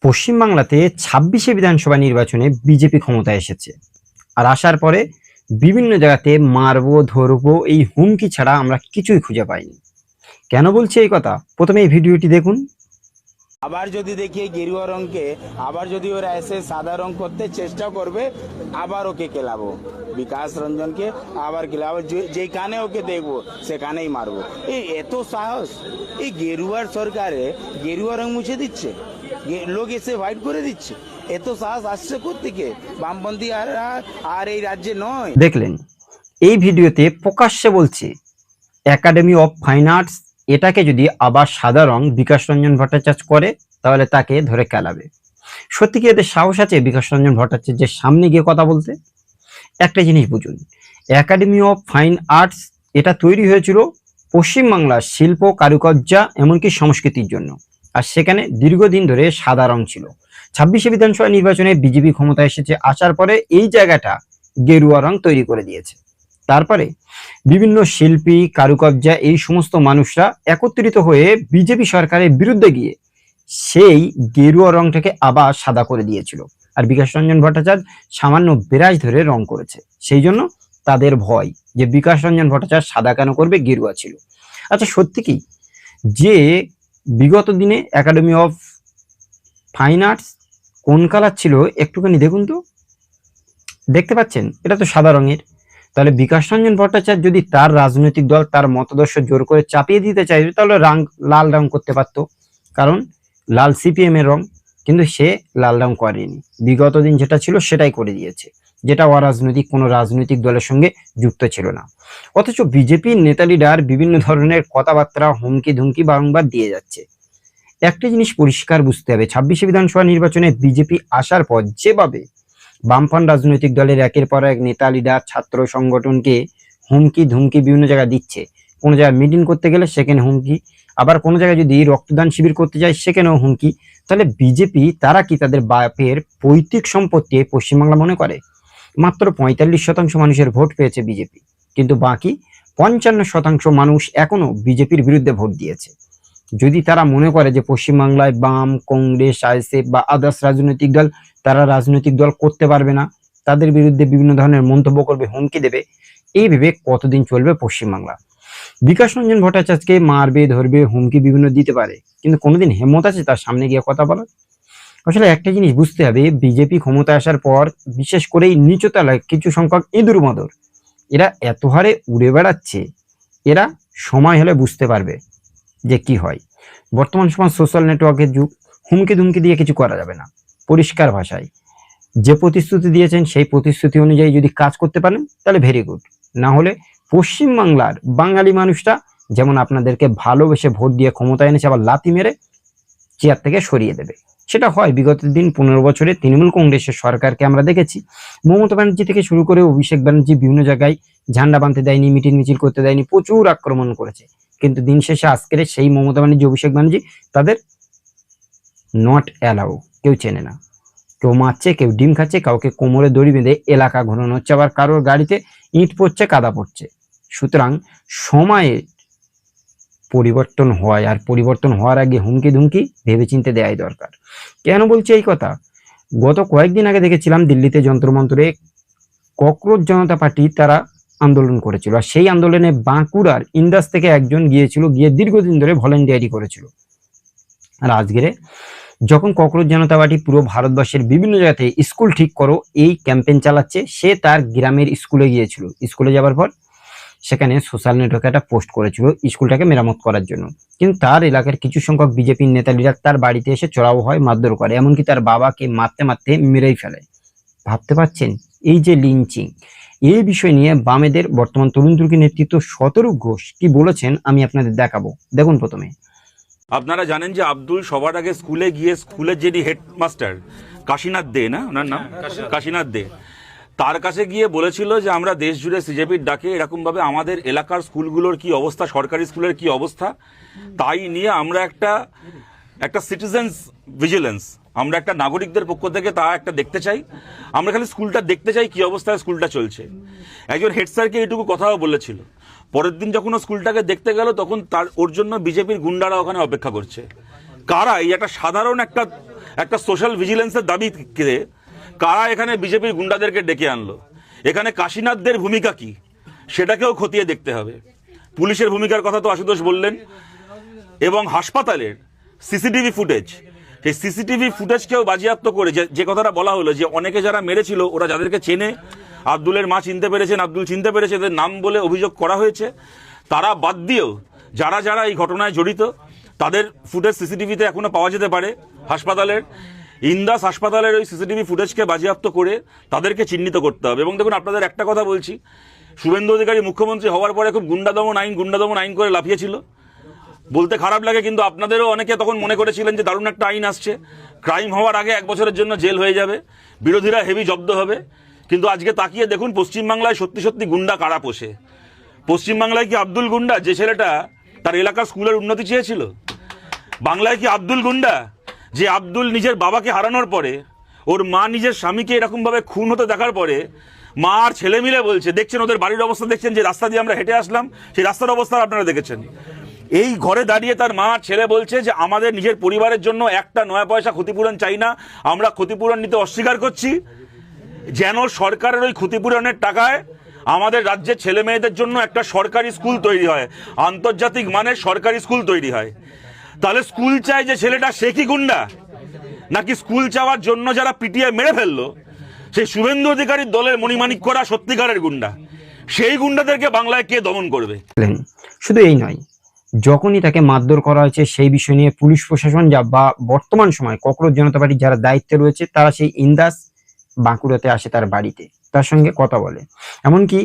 পশ্চিমবাংলাতে ২৬শে বিধানসভা নির্বাচনে বিজেপি ক্ষমতায় এসেছে। আর আসার পরে বিভিন্ন জায়গাতে মারবো ধরবো এই হুমকি ছাড়া আমরা কিছুই খুঁজে পাইনি। কেন বলছি এই কথা? প্রথমে এই ভিডিওটি দেখুন। আবার যদি দেখিয়ে গেরুয়া রঙকে আবার যদি ওরা এসে সাদা রং করতে চেষ্টা করবে, আবার ওকে খেলাবো, বিকাশ রঞ্জনকে আবার খেলাবো, যেখানে ওকে দেখবো সেখানেই মারবো। এই এত সাহস! এই গেরুয়ার সরকারে গেরুয়া রং মুছে দিচ্ছে, লোক এসে হোয়াইট করে দিচ্ছে। এত সাহস আসছে কোত্থেকে? বামপন্থী আর এই রাজ্যে নয়। দেখলেন, এই ভিডিওতে প্রকাশ্যে বলছে একাডেমি অফ ফাইন আর্টস এটাকে যদি আবার সাদা রং বিকাশ রঞ্জন ভট্টাচার্য করে তাহলে তাকে ধরে খেলাবে। সত্যি কি এদের সাহস আছে বিকাশ রঞ্জন ভট্টাচার্যের সামনে গিয়ে কথা বলতে? একটা জিনিস বুঝুন, একাডেমি অফ ফাইন আর্টস এটা তৈরি হয়েছিল পশ্চিমবাংলার শিল্প কারুকার্য এমনকি সংস্কৃতির জন্য। আর সেখানে দীর্ঘদিন ধরে সাদা রং ছিল। ২৬শে বিধানসভা নির্বাচনে বিজেপি ক্ষমতায় এসেছে, আসার পরে এই জায়গাটা গেরুয়া রং তৈরি করে দিয়েছে। তারপরে বিভিন্ন শিল্পী কারুকার্য এই সমস্ত মানুষরা একত্রিত হয়ে বিজেপি সরকারের বিরুদ্ধে গিয়ে সেই গেরুয়া রংটাকে আবার সাদা করে দিয়েছিল। আর বিকাশ রঞ্জন ভট্টাচার্য সামান্য বিরাজ ধরে রং করেছে, সেই জন্য তাদের ভয় যে বিকাশ রঞ্জন ভট্টাচার্য সাদা কেন করবে, গেরুয়া ছিল। আচ্ছা, সত্যি কি যে বিগত দিনে একাডেমি অফ ফাইন আর্টস কোন কালার ছিল একটুখানি দেখুন তো। দেখতে পাচ্ছেন এটা তো সাদা রঙের। তাহলে বিকাশ রঞ্জন ভট্টাচার্য যদি তার রাজনৈতিক দল তার মতাদর্শ জোর করে চাপিয়ে দিতে চাইবে তাহলে লাল রং করতে পারতো, কারণ লাল সিপিএম এর রং। কিন্তু সে লাল রং করেনি, বিগত দিন যেটা ছিল সেটাই করে দিয়েছে, যেটা অরাজনৈতিক কোনো রাজনৈতিক দলের সঙ্গে যুক্ত ছিল না। অথচ বিজেপির নেতা লিডার বিভিন্ন ধরনের কথাবার্তা হুমকি ধুমকি বারংবার দিয়ে যাচ্ছে। একটা জিনিস পরিষ্কার বুঝতে হবে, ২৬শে বিধানসভা নির্বাচনে বিজেপি আসার পর যেভাবে বামফ্রন্ট রাজনৈতিক দলের একের পর এক নেতা লিডার ছাত্র সংগঠনকে হুমকি ধুমকি বিভিন্ন জায়গায় দিচ্ছে, কোনো জায়গায় মিটিং করতে গেলে সেখানে হুমকি, আবার কোনো জায়গায় যদি রক্তদান শিবির করতে যায় সেখানেও হুমকি। তাহলে বিজেপি তারা কি তাদের বাপের পৈতৃক সম্পত্তি পশ্চিমবাংলা মনে করে? মাত্র ৪৫% মানুষের ভোট পেয়েছে বিজেপি, কিন্তু বাকি ৫৫% মানুষ এখনো বিজেপির বিরুদ্ধে ভোট দিয়েছে। যদি তারা মনে করে যে পশ্চিমবাংলায় বাম, কংগ্রেস, আইএসএফ বা আদার্স রাজনৈতিক দল তারা রাজনৈতিক দল করতে পারবে না, তাদের বিরুদ্ধে বিভিন্ন ধরনের মন্তব্য করবে, হুমকি দেবে, এই ভেবে কতদিন চলবে পশ্চিমবাংলা? বিকাশ রঞ্জন ভট্টাচার্যকে মারবে ধরবে হুমকি বিভিন্ন দিতে পারে, কিন্তু কোনোদিন হিম্মত আছে তার সামনে গিয়ে কথা বলার? আসলে একটা জিনিস বুঝতে হবে, বিজেপি ক্ষমতায় আসার পর বিশেষ করে এই নিচতলায় কিছু সংখ্যক ইঁদুর মাদর এরা এত হারে উড়ে বেড়াচ্ছে, এরা সময় হলে বুঝতে পারবে যে কি হয়। বর্তমান সময় সোশ্যাল নেটওয়ার্কের যুগ, হুমকি ধুমকি দিয়ে কিছু করা যাবে না। পরিষ্কার ভাষায় যে প্রতিশ্রুতি দিয়েছেন সেই প্রতিশ্রুতি অনুযায়ী যদি কাজ করতে পারেন তাহলে ভেরি গুড, না হলে পশ্চিমবাংলার বাঙালি মানুষটা যেমন আপনাদেরকে ভালোবেসে ভোট দিয়ে ক্ষমতায় এনেছে আবার লাথি মেরে চেয়ার থেকে সরিয়ে দেবে। সেটা হয় বিগত দিন ১৫ বছরে তৃণমূল কংগ্রেসের সরকারকে আমরা দেখেছি। মমতা ব্যানার্জি থেকে শুরু করে অভিষেক ব্যানার্জি বিভিন্ন জায়গায় ঝান্ডা বাঁধতে দেয়নি, মিটিং মিছিল করতে দেয়নি, প্রচুর আক্রমণ করেছে। কিন্তু দিন শেষে আজকের সেই মমতা ব্যানার্জি অভিষেক ব্যানার্জি তাদের নট অ্যালাউ, কেউ চেনে না। কেউ মারছে, কেউ ডিম খাচ্ছে, কাউকে কোমরে দড়ি বেঁধে এলাকা ঘোরানো হচ্ছে, আবার কারোর গাড়িতে ইট পড়ছে, কাদা পড়ছে। সুতরাং সময়ে পরিবর্তন হয়, আর পরিবর্তন হওয়ার আগে হুমকি ধুমকি ভেবেচিন্তে দেওয়াই দরকার। কেন বলছি এই কথা? গত কয়েকদিন আগে দেখেছিলাম দিল্লিতে যন্ত্রমন্ত্রে ককরোচ জনতা পার্টি তারা আন্দোলন করেছিল, আর সেই আন্দোলনে বাঁকুড়ার ইন্দাস থেকে একজন গিয়েছিল, গিয়ে দীর্ঘদিন ধরে ভলেন্টিয়ারি করেছিল। আর আজকে যখন ককরোচ জনতা পার্টি পুরো ভারতবর্ষের বিভিন্ন জায়গাতে স্কুল ঠিক করো এই ক্যাম্পেইন চালাচ্ছে, সে তার গ্রামের স্কুলে গিয়েছিল। স্কুলে যাবার পর সেখানে সোশ্যাল নেটওয়ার্কে একটা পোস্ট করেছিল স্কুলটাকে মেরামত করার জন্য, কিন্তু তার এলাকার কিছু সংখ্যক বিজেপির নেতা লিডার তার বাড়িতে এসে চড়াও হয়, মারধর করে, এমনকি তার বাবাকে মারতে মারতে মেরেই ফেলে। ভাবতে পারছেন এই যে লিঞ্চিং, এই বিষয় নিয়ে বামেদের বর্তমান তরুণ তুর্কি নেতৃত্ব শতরূপ ঘোষ কি বলেছেন আমি আপনাদের দেখাবো। দেখুন প্রথমে। আপনারা জানেন যে আব্দুল সবার আগে স্কুলে গিয়ে স্কুলের যিনি হেডমাস্টার কাশীনাথ দে, না ওনার নাম কাশীনাথ দে, তার কাছে গিয়ে বলেছিল যে আমরা দেশ জুড়ে সিজেপির ডাকে এরকমভাবে আমাদের এলাকার স্কুলগুলোর কি অবস্থা, সরকারি স্কুলের কি অবস্থা, তাই নিয়ে আমরা একটা সিটিজেন্স ভিজিলেন্স, আমরা একটা নাগরিকদের পক্ষ থেকে তা একটা দেখতে চাই, আমরা খালি স্কুলটা দেখতে চাই কি অবস্থায় স্কুলটা চলছে। একজন হেড স্যারকে এইটুকু কথাও বলেছিল। পরের দিন যখন ও স্কুলটাকে দেখতে গেল তখন ওর জন্য বিজেপির গুন্ডারা ওখানে অপেক্ষা করছে। কারা এই একটা সাধারণ একটা সোশ্যাল ভিজিলেন্সের দাবিকে কারা এখানে বিজেপির গুন্ডাদেরকে ডেকে আনলো? এখানে কাশীনাথদের ভূমিকা কি সেটাকেও খতিয়ে দেখতে হবে। পুলিশের ভূমিকার কথা তো আশুতোষ বললেন, এবং হাসপাতালের সিসিটিভি ফুটেজ, সেই সিসিটিভি ফুটেজকেও বাজেয়াপ্ত করে যে কথাটা বলা হলো যে অনেকে যারা মেরেছিল ওরা যাদেরকে চেনে, আব্দুলের মা চিনতে পেরেছেন, আব্দুল চিনতে পেরেছে, এদের নাম বলে অভিযোগ করা হয়েছে, তারা বাদ দিয়েও যারা যারা এই ঘটনায় জড়িত তাদের ফুটেজ সিসিটিভিতে এখনো পাওয়া যেতে পারে। হাসপাতালের ইন্দাস হাসপাতালের ওই সিসিটিভি ফুটেজকে বাজেয়াপ্ত করে তাদেরকে চিহ্নিত করতে হবে। এবং দেখুন, আপনাদের একটা কথা বলছি, শুভেন্দু অধিকারী মুখ্যমন্ত্রী হওয়ার পরে খুব গুন্ডাদমন আইন করে লাফিয়েছিল, বলতে খারাপ লাগে, কিন্তু আপনাদেরও অনেকে তখন মনে করেছিলেন যে দারুণ একটা আইন আসছে, ক্রাইম হওয়ার আগে 1 বছরের জন্য জেল হয়ে যাবে, বিরোধীরা হেভি জব্দ হবে। কিন্তু আজকে তাকিয়ে দেখুন পশ্চিমবাংলায় সত্যি সত্যি গুন্ডা কারা পোষে। পশ্চিমবাংলায় কি আব্দুল গুন্ডা, যে ছেলেটা তার এলাকার স্কুলের উন্নতি চেয়েছিল? বাংলায় কি আব্দুল গুন্ডা, যে আব্দুল নিজের বাবাকে হারানোর পরে, ওর মা নিজের স্বামীকে এরকমভাবে খুন হতে দেখার পরে মা আর ছেলে মিলে বলছে, দেখছেন ওদের বাড়ির অবস্থা, দেখছেন যে রাস্তা দিয়ে আমরা হেঁটে আসলাম সেই রাস্তার অবস্থা আপনারা দেখেছেন, এই ঘরে দাঁড়িয়ে তার মা আর ছেলে বলছে যে আমাদের নিজের পরিবারের জন্য একটা 9 পয়সা ক্ষতিপূরণ চাই না, আমরা ক্ষতিপূরণ নিতে অস্বীকার করছি, যেন সরকারের ওই ক্ষতিপূরণের টাকায় আমাদের রাজ্যের ছেলে মেয়েদের জন্য একটা সরকারি স্কুল তৈরি হয়, আন্তর্জাতিক মানের সরকারি স্কুল তৈরি হয়। তাহলে স্কুল চাই যে ছেলেটা, সে কি গুন্ডা? নাকি স্কুল চাওয়ার জন্য যারা পিটিয়ে মেরে ফেললো সেই শুভেন্দু অধিকারীর দলের মণিমাণিক করা সত্যিকারের গুন্ডা? সেই গুন্ডাদেরকে বাংলায় কে দমন করবে? শুধু এই নয়, যখনই তাকে মারধর করা হয়েছে সেই বিষয় নিয়ে পুলিশ প্রশাসন বা বর্তমান সময় ককরোচ জনতা পার্টির যারা দায়িত্বে রয়েছে তারা সেই ইন্দাস বাঁকুড়াতে আসে তার বাড়িতে, তার সঙ্গে কথা বলে, এমনকি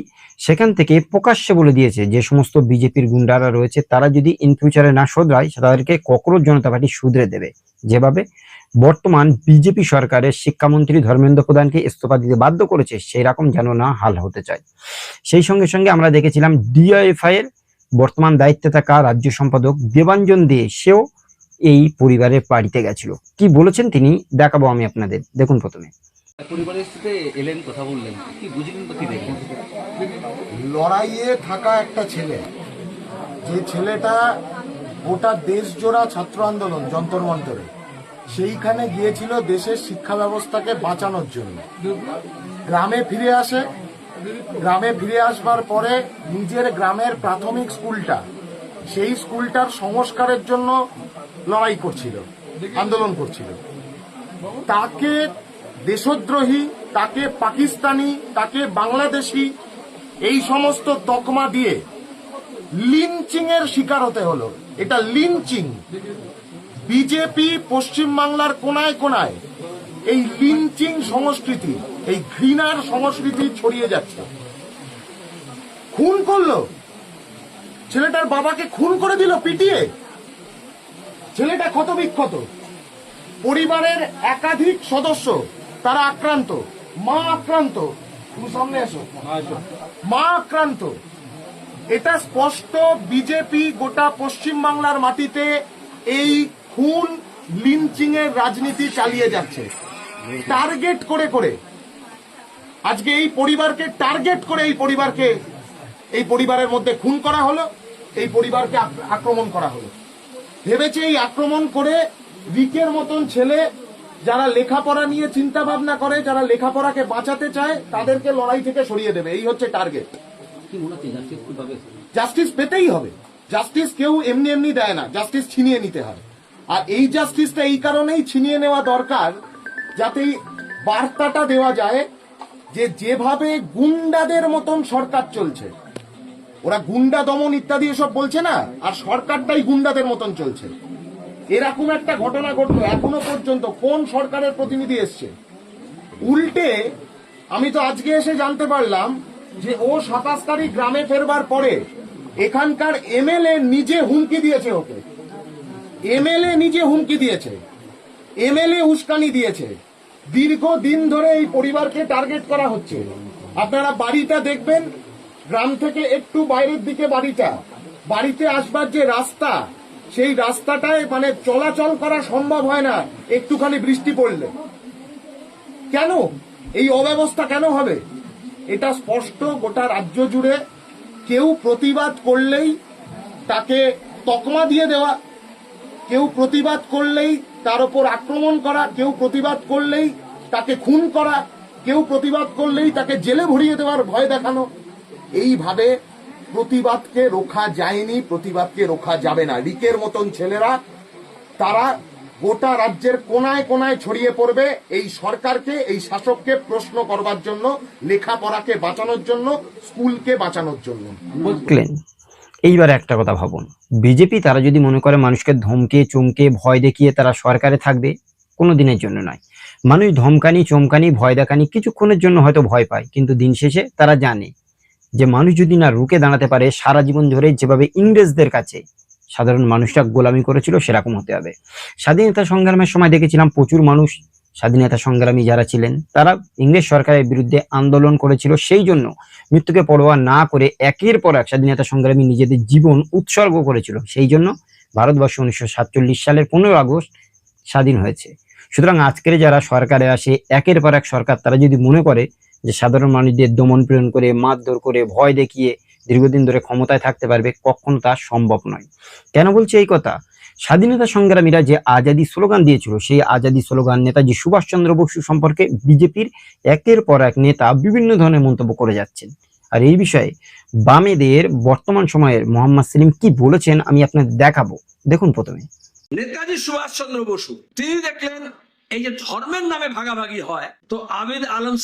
সেখান থেকে প্রকাশ্যে বলে দিয়েছে যে সমস্ত বিজেপির গুন্ডারা রয়েছে তারা যদি ইন ফিউচারে না শোধরায় তাদেরকে ককরোচ জনতা পার্টি শুধরে দেবে। যেভাবে বর্তমান বিজেপি সরকারের শিক্ষামন্ত্রী ধর্মেন্দ্র প্রধানকে ইস্তফা দিতে বাধ্য করেছে, সেই রকম যেন না হাল হতে চায়। সেই সঙ্গে সঙ্গে আমরা দেখেছিলাম ডিওএফআই এর বর্তমান দায়িত্বে থাকা রাজ্য সম্পাদক দেবাঞ্জন দে, সেও এই পরিবারের বাড়িতে গেছিল। কি বলেছেন তিনি দেখাবো আমি আপনাদের, দেখুন। প্রথমে পরিবারের সাথে এলেন, কথা বললেন, কি বুঝলেন বা কি দেখলেন? লড়াইয়ে থাকা একটা ছেলে, যে ছেলেটা গোটা দেশ জোড়া ছাত্র আন্দোলন যন্তর মন্তরে সেইখানে গিয়েছিল দেশের শিক্ষা ব্যবস্থাকে বাঁচানোর জন্য, গ্রামে ফিরে আসে। গ্রামে ফিরে আসবার পরে নিজের গ্রামের প্রাথমিক স্কুলটা, সেই স্কুলটার সংস্কারের জন্য লড়াই করছিল, আন্দোলন করছিল। তাকে দেশদ্রোহী, তাকে পাকিস্তানি, তাকে বাংলাদেশি এই সমস্ত তকমা দিয়ে লিঞ্চিং এর শিকার হতে হলো। এটা লিঞ্চিং। বিজেপি পশ্চিমবাংলার কোনায় কোনায় এই লিঞ্চিং সংস্কৃতি, এই ঘৃণার সংস্কৃতি ছড়িয়ে যাচ্ছে। খুন করলো ছেলেটার বাবাকে, খুন করে দিল পিটিয়ে। ছেলেটা ক্ষত বিক্ষত, পরিবারের একাধিক সদস্য তারা আক্রান্ত, মা আক্রান্ত, তুমি সামনে এসো, মা আক্রান্ত। এটা স্পষ্ট বিজেপি গোটা পশ্চিমবাংলার মাটিতে এই খুন লিঞ্চিং এর রাজনীতি চালিয়ে যাচ্ছে, টার্গেট করে করে। আজকে এই পরিবারকে টার্গেট করে এই পরিবারের মধ্যে খুন করা হলো, এই পরিবারকে আক্রমণ করা হলো। ভেবেছে এই আক্রমণ করে রিকের মতন ছেলে যারা লেখাপড়া নিয়ে চিন্তা ভাবনা করে, যারা লেখাপড়াকে বাঁচাতে চায়, তাদেরকে লড়াই থেকে সরিয়ে দেবে, এই হচ্ছে টার্গেট। জাস্টিস পেতেই হবে। জাস্টিস কেউ এমনি এমনি দেয় না, জাস্টিস ছিনিয়ে নিতে হয়। আর এই জাস্টিসটা এই কারণেই ছিনিয়ে নেওয়া দরকার, যাতে বার্তাটা দেওয়া যায় যে যেভাবে গুন্ডাদের মতন সরকার চলছে, ওরা গুন্ডা দমন ইত্যাদি এসব বলছে না, আর সরকারটাই গুন্ডাদের মতন চলছে। এরকম একটা ঘটনা ঘটলো, এখনো পর্যন্ত কোন সরকারের প্রতিনিধি এসছে? উল্টে আমি তো আজকে এসে জানতে পারলাম যে ও 27 তারিখ গ্রামে ফেরবার পরে এখানকার এমএলএ নিজে হুমকি দিয়েছে ওকে। এমএলএ নিজে হুমকি দিয়েছে, এমএলএ উস্কানি দিয়েছে। দীর্ঘদিন ধরে এই পরিবারকে টার্গেট করা হচ্ছে। আপনারা বাড়িটা দেখবেন, গ্রাম থেকে একটু বাইরের দিকে বাড়িতে আসবার যে রাস্তা, সেই রাস্তাটায় মানে চলাচল করা সম্ভব হয় না একটুখানি বৃষ্টি পড়লে। কেন এই অব্যবস্থা কেন হবে? এটা স্পষ্ট গোটা রাজ্য জুড়ে। কেউ প্রতিবাদ করলেই তাকে তকমা দিয়ে দেওয়া, কেউ প্রতিবাদ করলেই তার উপর আক্রমণ করা, কেউ প্রতিবাদ করলেই তাকে খুন করা, কেউ প্রতিবাদ করলেই তাকে জেলে ভরিয়ে দেওয়ার ভয় দেখানো। এইভাবে প্রতিবাদকে রোখা যায়নি, প্রতিবাদকে রোখা যাবে না। রিকের মতন ছেলেরা তারা গোটা রাজ্যের কোনায় কোনায় ছড়িয়ে পড়বে এই সরকারকে, এই শাসককে প্রশ্ন করবার জন্য, লেখাপড়াকে বাঁচানোর জন্য, স্কুলকে বাঁচানোর জন্য। বুঝলেন? এইবার একটা কথা ভাবুন, বিজেপি তারা যদি মনে করে মানুষকে ধমকে চমকে ভয় দেখিয়ে তারা সরকারে থাকবে, কোনো দিনের জন্য নয়। মানুষ ধমকানি চমকানি ভয় দেখানি কিছুক্ষণের জন্য হয়তো ভয় পায়, কিন্তু দিন শেষে তারা জানে যে মানুষ যদি না রুখে দাঁড়াতে পারে, সারা জীবন ধরে যেভাবে ইংরেজদের কাছে সাধারণ মানুষরা গোলামি করেছিল সেরকম হতে হবে। স্বাধীনতা সংগ্রামের সময় দেখেছিলাম প্রচুর মানুষ, স্বাধীনতা সংগ্রামী যারা ছিলেন তারা ইংরেজ সরকারের বিরুদ্ধে আন্দোলন করেছিল, সেই জন্য মৃত্যুকে পরোয়া না করে একের পর এক স্বাধীনতা সংগ্রামী নিজেদের জীবন উৎসর্গ করেছিল। সেই জন্য ভারতবর্ষ 1947 সালের 15 আগস্ট স্বাধীন হয়েছে। সুতরাং আজকের যারা সরকারে আসে একের পর এক সরকার, তারা যদি মনে করে যে সাধারণ মানুষদের দমন পীড়ন করে মারধর করে ভয় দেখিয়ে দীর্ঘদিন ধরে ক্ষমতায় থাকতে পারবে, কখনো তা সম্ভব নয়। কেন বলছি এই কথা? স্বাধীনতা সংগ্রামীরা যে আজাদি স্লোগান দিয়েছিল, সেই আজাদি স্লোগান নেতাজি সুভাষচন্দ্র বসু সম্পর্কে বিজেপির একের পর এক নেতা বিভিন্ন ধরনের মন্তব্য করে যাচ্ছেন। আর এই বিষয়ে বামেদের বর্তমান সময়ের মোহাম্মদ সেলিম কি বলেছেন আমি আপনাদের দেখাবো, দেখুন। প্রথমে নেতাজি সুভাষচন্দ্র বসু তিনি দেখলেন এই যে ধর্মের নামে ভাগাভাগি হয়, তো আবিদ আলম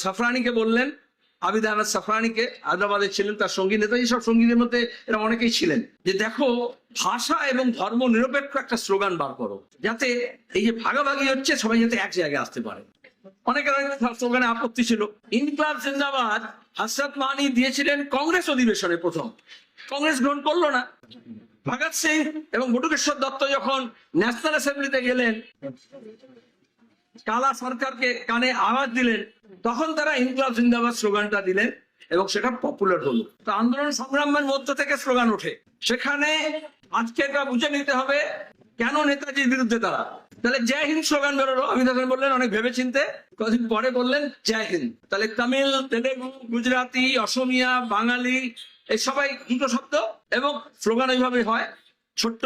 সাফরানিকে বললেন, আবিদ আহমেদ সাফরানিকে, হায়দ্রাবাদে ছিলেন তার সঙ্গী, নেতাজি সব সঙ্গীদের মধ্যে এরা অনেকেই ছিলেন, যে দেখো ভাষা এবং ধর্ম নিরপেক্ষ একটা স্লোগান বার করো, যাতে এই যে ভাগাভাগি হচ্ছে সবাই যাতে এক জায়গায় আসতে পারে। অনেকের স্লোগানে আপত্তি ছিল। ইনকলাব জিন্দাবাদ হযরত মানি দিয়েছিলেন কংগ্রেস অধিবেশনে প্রথম, কংগ্রেস গ্রহণ করলো না। ভগৎ সিং এবং বটুকেশ্বর দত্ত যখন ন্যাশনাল অ্যাসেম্বলিতে গেলেন, কালা সরকারকে কানে আওয়াজ দিলেন, তখন তারা ইনকলাব জিন্দাবাদ স্লোগানটা দিলেন এবং সেটা পপুলার হলো। তো আন্দোলন সংগ্রামের মধ্য থেকে স্লোগান ওঠে। সেখানে আজকে এটা বুঝে নিতে হবে কেন নেতাজির বিরুদ্ধে তারা। তাহলে জয় হিন্দ স্লোগান বেরোলো, অমিত হাসান বললেন অনেক ভেবে চিনতে, কদিন পরে বললেন জয় হিন্দ। তাহলে তামিল, তেলেগু, গুজরাটি, অসমিয়া, বাঙালি এই সবাই দুটো শব্দ, এবং স্লোগান এইভাবে হয় ছোট্ট,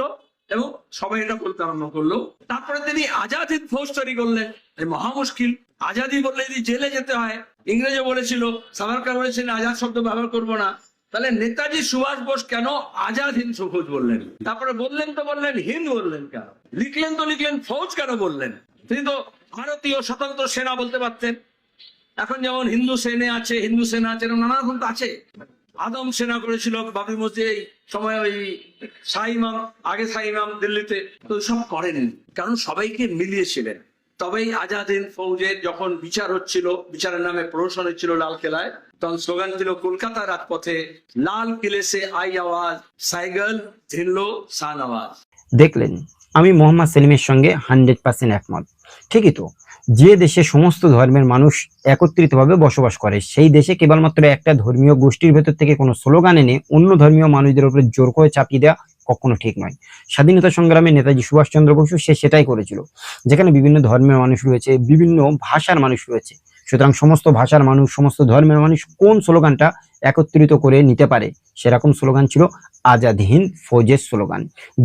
এবং সবাই এটা বলতে আরম্ভ করলো। তারপরে তিনি আজাদ হিন্দ ফৌজ তৈরি করলেন। মহা মুশকিল, আজাদি বললে যদি জেলে যেতে হয়, ইংরেজও বলেছিল, সাভারকার বলেছিলেন আজাদ শব্দ ব্যবহার করবো না, তাহলে নেতাজি সুভাষ বোস কেন আজাদ হিন্দ ফৌজ বললেন? তারপরে বললেন হিন্দ বললেন কেন? লিখলেন ফৌজ কেন বললেন? তিনি তো ভারতীয় স্বতন্ত্র সেনা বলতে পারতেন। এখন যেমন হিন্দু সেনা আছে, নানা রকম তো আছে। আদম সেনা করেছিল বাবরি মসজিদ সময়, ওই শাহ ইমাম, আগে শাহ ইমাম দিল্লিতে, তো সব করেননি, কারণ সবাইকে মিলিয়েছিলেন। তবেই আজাদ হিন্দ ফৌজের যখন বিচার হচ্ছিল, বিচারের নামে প্রহসন হচ্ছিল লাল কেলায়, তখন স্লোগান ছিল কলকাতা রাজপথে, লাল কিলে সে আই আওয়াজ, সাইকেল ঝিনলো শাহনওয়াজ। দেখলেন, আমি মোহাম্মদ সেলিমের সঙ্গে 100% একমত। ঠিকই তো, যে দেশে সমস্ত ধর্মের মানুষ একত্রিতভাবে বসবাস করে, সেই দেশে কেবলমাত্র একটা ধর্মীয় গোষ্ঠীর ভেতর থেকে কোনো স্লোগান এনে অন্য ধর্মীয় মানুষদের উপরে জোর করে চাপিয়ে দেওয়া কখনো ঠিক নয়। স্বাধীনতা সংগ্রামে নেতাজি সুভাষচন্দ্র বসু সে সেটাই করেছিল, যেখানে বিভিন্ন ধর্মের মানুষ রয়েছে, বিভিন্ন ভাষার মানুষ রয়েছে। সুতরাং সমস্ত ভাষার মানুষ, সমস্ত ধর্মের মানুষ কোন স্লোগানটা একত্রিত করে নিতে পারে, সেরকম স্লোগান ছিল আজাদ হিন্দ ফৌজের স্লোগান।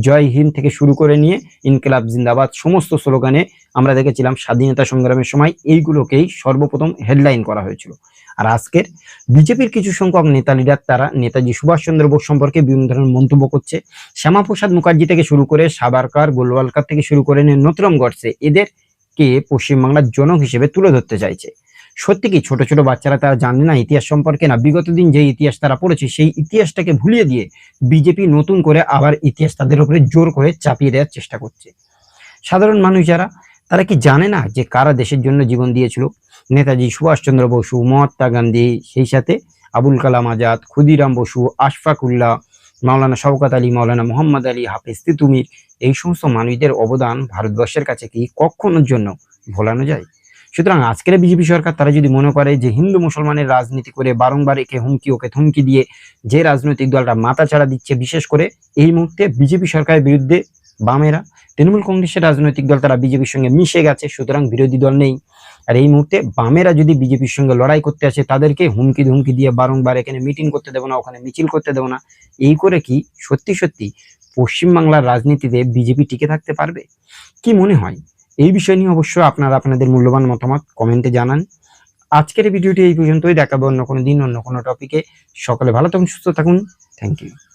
জয় হিন্দ থেকে শুরু করে নিয়ে ইনকিলাব জিন্দাবাদ সমস্ত স্লোগানে আমরা দেখেছিলাম স্বাধীনতা সংগ্রামের সময় এইগুলোকেই সর্বপ্রথম হেডলাইন করা হয়েছিল। আর আজকের বিজেপির কিছু সংখ্যক নেতা লিডার তারা নেতাজি সুভাষচন্দ্র বোস সম্পর্কে বিভিন্ন ধরনের মন্তব্য করছে। শ্যামাপ্রসাদ মুখার্জি থেকে শুরু করে সাভারকার, গোলওয়ালকার থেকে শুরু করে নিয়ে নথুরাম গডসে, এদেরকে পশ্চিমবাংলার জনক হিসেবে তুলে ধরতে চাইছে। সত্যি কি ছোট ছোট বাচ্চারা তারা জানে না ইতিহাস সম্পর্কে? না, বিগত দিন যে ইতিহাস তারা পড়েছে সেই ইতিহাসটাকে ভুলিয়ে দিয়ে বিজেপি নতুন করে আবার ইতিহাস তাদের উপরে জোর করে চাপিয়ে দেওয়ার চেষ্টা করছে। সাধারণ মানুষ যারা, তারা কি জানে না যে কারা দেশের জন্য জীবন দিয়েছিল? নেতাজি সুভাষচন্দ্র বসু, মহাত্মা গান্ধী, সেই সাথে আবুল কালাম আজাদ, ক্ষুদিরাম বসু, আশফাক উল্লাহ, মাওলানা শওকত আলী, মাওলানা মোহাম্মদ আলী, হাফেজ তিতুমির, এই সমস্ত মানুষদের অবদান ভারতবর্ষের কাছে কি কখনোর জন্য ভোলানো যায়? সুতরাং আজকের বিজেপি সরকার তারা যদি মনে করে যে হিন্দু মুসলমানের রাজনীতি করে বারংবার একে হুমকি ওকে থুমকি দিয়ে যে রাজনৈতিক দলটা মাথাচাড়া দিচ্ছে, বিশেষ করে এই মুহূর্তে বিজেপি সরকারের বিরুদ্ধে বামেরা, তৃণমূল কংগ্রেসের রাজনৈতিক দল তারা বিজেপির সঙ্গে মিশে গেছে, সুতরাং বিরোধী দল নেই। আর এই মুহূর্তে বামেরা যদি বিজেপির সঙ্গে লড়াই করতে আসে, তাদেরকে হুমকি ধুমকি দিয়ে বারংবার এখানে মিটিং করতে দেবো না, ওখানে মিছিল করতে দেবো না, এই করে কি সত্যি সত্যি পশ্চিমবাংলার রাজনীতিতে বিজেপি টিকে থাকতে পারবে? কি মনে হয় এই বিষয় নিয়ে অবশ্যই আপনারা আপনাদের মূল্যবান মতামত কমেন্টে জানান। আজকের এই ভিডিওটি এই পর্যন্তই, দেখাবো অন্য কোনো দিন অন্য কোনো টপিকে। সকলে ভালো থাকুন, সুস্থ থাকুন। Thank you.